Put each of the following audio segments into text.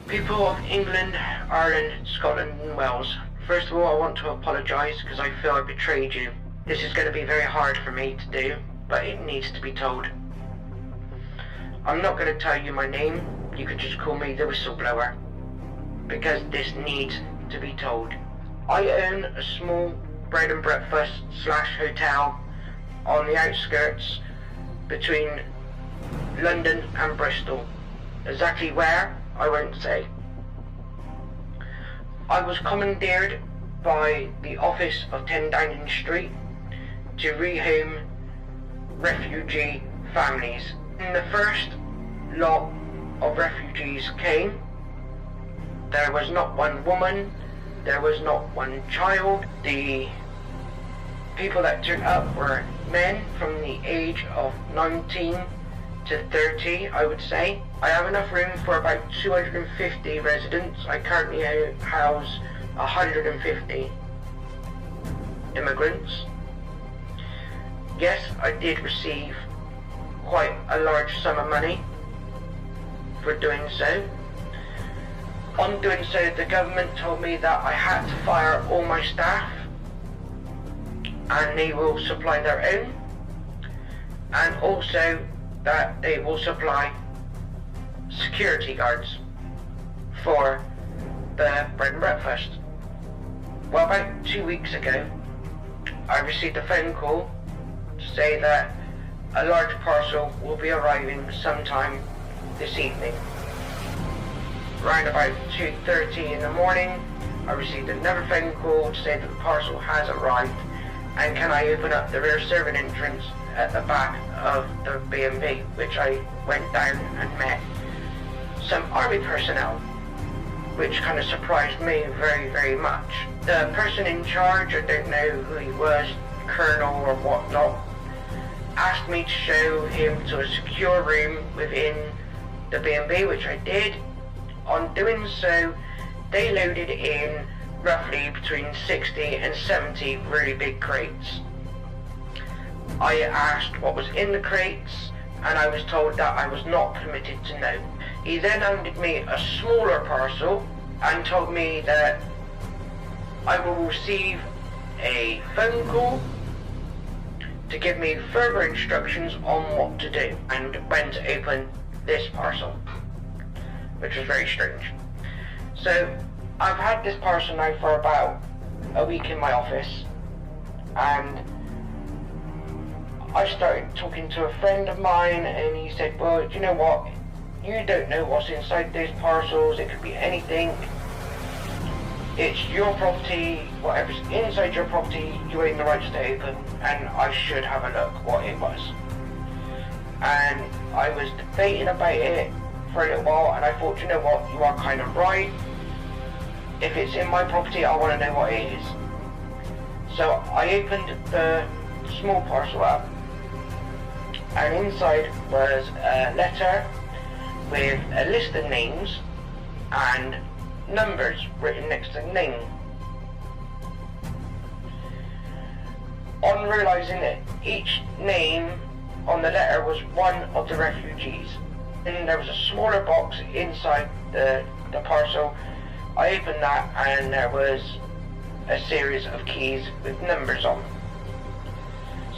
People of England, Ireland, Scotland and Wales, first of all I want to apologise because I feel I betrayed you. This is going to be very hard for me to do, but it needs to be told. I'm not going to tell you my name, you can just call me the whistleblower, because this needs to be told. I own a small bread and breakfast / hotel on the outskirts between London and Bristol. Exactly where, I won't say. I was commandeered by the office of 10 Downing Street to rehome refugee families. When the first lot of refugees came, there was not one woman, there was not one child. The people that turned up were men from the age of 19 to 30, I would say. I have enough room for about 250 residents. I currently house 150 immigrants. Yes, I did receive quite a large sum of money for doing so. On doing so, the government told me that I had to fire all my staff and they will supply their own, and also that they will supply security guards for the bread and breakfast. Well, about 2 weeks ago, I received a phone call to say that a large parcel will be arriving sometime this evening. Around about 2:30 in the morning, I received another phone call to say that the parcel has arrived and can I open up the rear serving entrance at the back of the B&B, which I went down and met some army personnel, which kind of surprised me very, very much. The person in charge, I don't know who he was, colonel or whatnot, asked me to show him to a secure room within the B&B, which I did. On doing so, they loaded in roughly between 60 and 70 really big crates. I asked what was in the crates, and I was told that I was not permitted to know. He then handed me a smaller parcel and told me that I will receive a phone call to give me further instructions on what to do and when to open this parcel, which was very strange. So I've had this parcel now for about a week in my office, and I started talking to a friend of mine, and he said, well, you know what, you don't know what's inside those parcels, it could be anything. It's your property, whatever's inside your property, you own the rights to open, and I should have a look what it was. And I was debating about it for a little while, and I thought, you know what, you are kind of right. If it's in my property, I want to know what it is. So I opened the small parcel up, and inside was a letter with a list of names and numbers written next to the name. On realising that each name on the letter was one of the refugees, and there was a smaller box inside the parcel, I opened that and there was a series of keys with numbers on.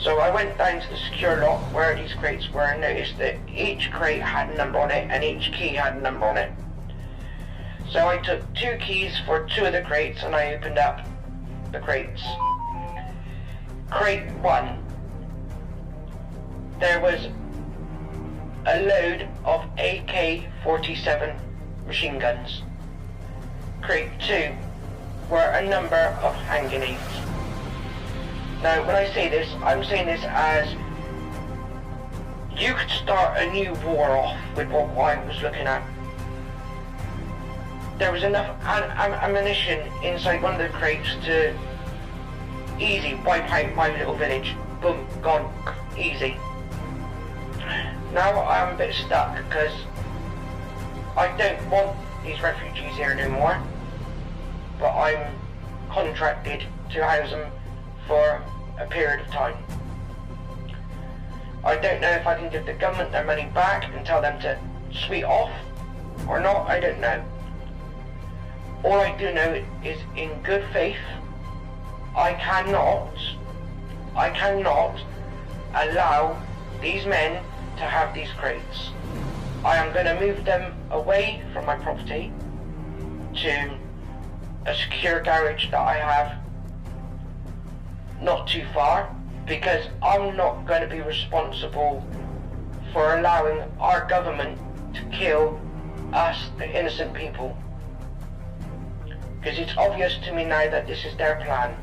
So I went down to the secure lock where these crates were and noticed that each crate had a number on it and each key had a number on it. So I took 2 keys for 2 of the crates and I opened up the crates. Crate 1, there was a load of AK-47 machine guns. Crate 2 were a number of hand grenades. Now when I say this, I'm saying this as you could start a new war off with what I was looking at. There was enough ammunition inside one of the crates to easy wipe out my little village. Boom, gone, easy. Now I'm a bit stuck because I don't want these refugees here anymore, but I'm contracted to house them for a period of time. I don't know if I can give the government their money back and tell them to sweet off or not, I don't know. all I do know is, in good faith, I cannot allow these men to have these crates. I am going to move them away from my property to a secure garage that I have not too far, because I'm not going to be responsible for allowing our government to kill us, the innocent people. Because it's obvious to me now that this is their plan.